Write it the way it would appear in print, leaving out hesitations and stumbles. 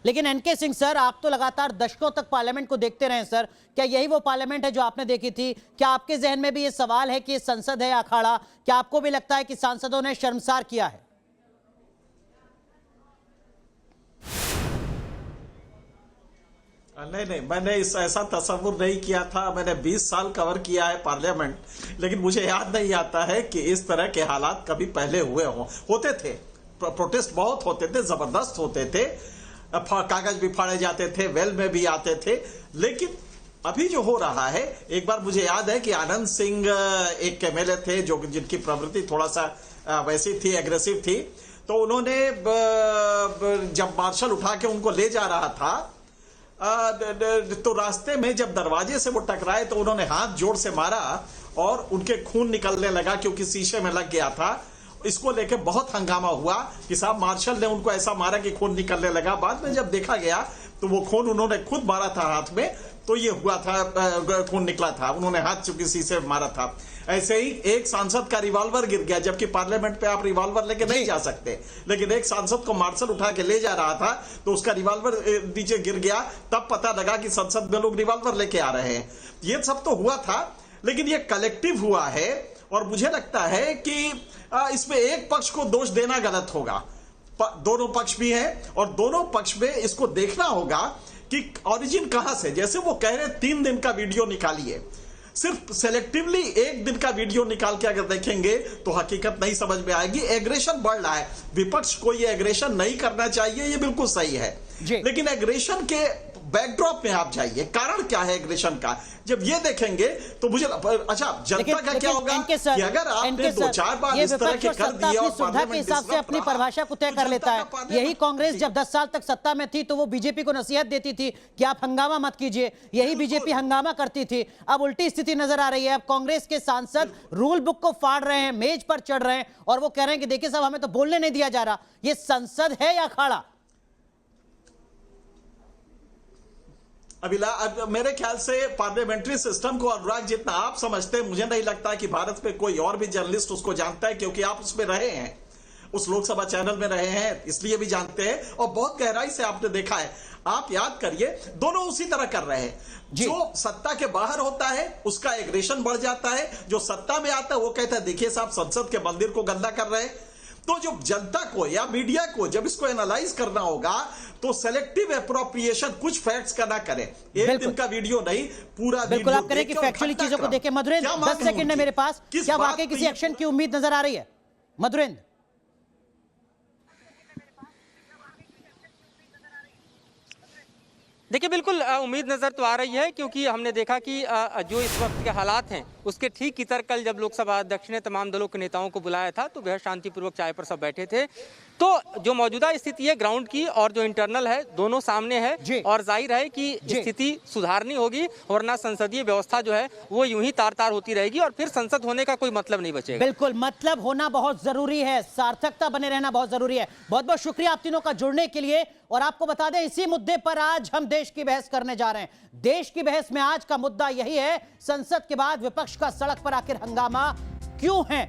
लेकिन N K Singh sir, आप तो लगातार दशकों तक पार्लियामेंट को देखते रहे सर। क्या यही वो पार्लियामेंट है जो आपने देखी थी? क्या आपके जहन में भी ये सवाल है कि ये संसद है या अखाड़ा? क्या आपको भी लगता है कि सांसदों ने शर्मसार किया है? नहीं, मैंने ऐसा तस्वुर नहीं किया था। मैंने 20 साल कवर किया है पार्लियामेंट, लेकिन मुझे याद नहीं आता है कि इस तरह के हालात कभी पहले हुए होते थे। प्रोटेस्ट बहुत होते थे, जबरदस्त होते थे, कागज भी फाड़े जाते थे, वेल में भी आते थे। लेकिन अभी जो हो रहा है, एक बार मुझे याद है कि आनंद सिंह एक एमएलए थे जो जिनकी प्रवृत्ति थोड़ा सा वैसी थी, एग्रेसिव थी। तो उन्होंने जब मार्शल उठा के उनको ले जा रहा था, तो रास्ते में जब दरवाजे से वो टकराए तो उन्होंने हाथ जोर से मारा और उनके खून निकलने लगा क्योंकि शीशे में लग गया था। इसको लेकर बहुत हंगामा हुआ कि साहब मार्शल ने उनको ऐसा मारा कि खून निकलने लगा। बाद में जब देखा गया तो वो खून उन्होंने खुद मारा था हाथ में, तो ये हुआ था, खून निकला था, उन्होंने हाथ चुकी शीशे में मारा था। ऐसे ही एक सांसद का रिवॉल्वर गिर गया, जबकि पार्लियामेंट पे आप रिवॉल्वर लेके नहीं जा सकते, लेकिन एक सांसद को मार्शल उठा के ले जा रहा था तो उसका रिवॉल्वर नीचे गिर गया। तब पता लगा कि संसद में लोग रिवॉल्वर लेके आ रहे हैं। ये सब तो हुआ था, लेकिन ये कलेक्टिव हुआ है और मुझे लगता है कि इसमें एक पक्ष को दोष देना गलत होगा। दोनों पक्ष भी हैं और दोनों पक्ष में इसको देखना होगा कि ओरिजिन कहां से। जैसे वो कह रहे 3 दिन का वीडियो निकालिए, सिर्फ सेलेक्टिवली एक दिन का वीडियो निकाल के अगर देखेंगे तो हकीकत नहीं समझ में आएगी। एग्रेशन बढ़ रहा है, विपक्ष को ये एग्रेशन नहीं करना चाहिए, ये बिल्कुल सही है, लेकिन एग्रेशन के बैकड्रॉप में आप जाइए, कारण क्या है एग्रेशन का। जब ये देखेंगे तो मुझे अच्छा जनता का क्या होगा कि अगर आपने 2-4 बार इस तरह के कर दिए और सुविधा के हिसाब से अपनी परिभाषा को तय कर लेता है। यही कांग्रेस जब 10 साल तक सत्ता में थी तो वो बीजेपी को नसीहत देती थी कि आप हंगामा मत कीजिए, यही बीजेपी हंगामा करती थी। अब उल्टी स्थिति नजर आ रही है। अब कांग्रेस के सांसद रूल बुक को फाड़ रहे हैं, मेज पर चढ़ रहे हैं और वो कह रहे हैं कि देखिए साहब, हमें तो बोलने नहीं दिया जा रहा। ये संसद है या अखाड़ा? अब मेरे ख्याल से पार्लियामेंट्री सिस्टम को अनुराग जितना आप समझते हैं, मुझे नहीं लगता कि भारत में कोई और भी जर्नलिस्ट उसको जानता है, क्योंकि आप उसमें रहे हैं, उस लोकसभा चैनल में रहे हैं, इसलिए भी जानते हैं और बहुत गहराई से आपने देखा है। आप याद करिए, दोनों उसी तरह कर रहे हैं। जो सत्ता के बाहर होता है उसका एग्रेशन बढ़ जाता है, जो सत्ता में आता है वो कहता है देखिए साहब संसद के मंदिर को गंदा कर रहे हैं। तो जो जनता को या मीडिया को जब इसको एनालाइज करना होगा तो सेलेक्टिव एप्रोप्रिएशन, कुछ फैक्ट्स का ना करें, एक दिन का वीडियो नहीं, पूरा बिल्कुल आप करें कि फैक्चुअली चीजों को देखें। मधुरेंद्र 10 सेकंड है मेरे पास, क्या वाकई किसी एक्शन की उम्मीद नजर आ रही है? मधुरेंद्र, देखिए बिल्कुल उम्मीद नज़र तो आ रही है, क्योंकि हमने देखा कि जो इस वक्त के हालात हैं उसके ठीक इतर कल जब लोकसभा अध्यक्ष ने तमाम दलों के नेताओं को बुलाया था तो बेहद शांतिपूर्वक चाय पर सब बैठे थे। तो जो मौजूदा स्थिति है ग्राउंड की और जो इंटरनल है, दोनों सामने है और जाहिर है कि स्थिति सुधारनी होगी, वरना संसदीय व्यवस्था जो है वो यूं ही तार तार होती रहेगी और फिर संसद होने का कोई मतलब नहीं बचेगा। बिल्कुल, मतलब होना बहुत जरूरी है, सार्थकता बने रहना बहुत जरूरी है। बहुत बहुत शुक्रिया आप तीनों का जुड़ने के लिए। और आपको बता दें, इसी मुद्दे पर आज हम देश की बहस करने जा रहे हैं। देश की बहस में आज का मुद्दा यही है, संसद के बाद विपक्ष का सड़क पर आखिर हंगामा क्यों है।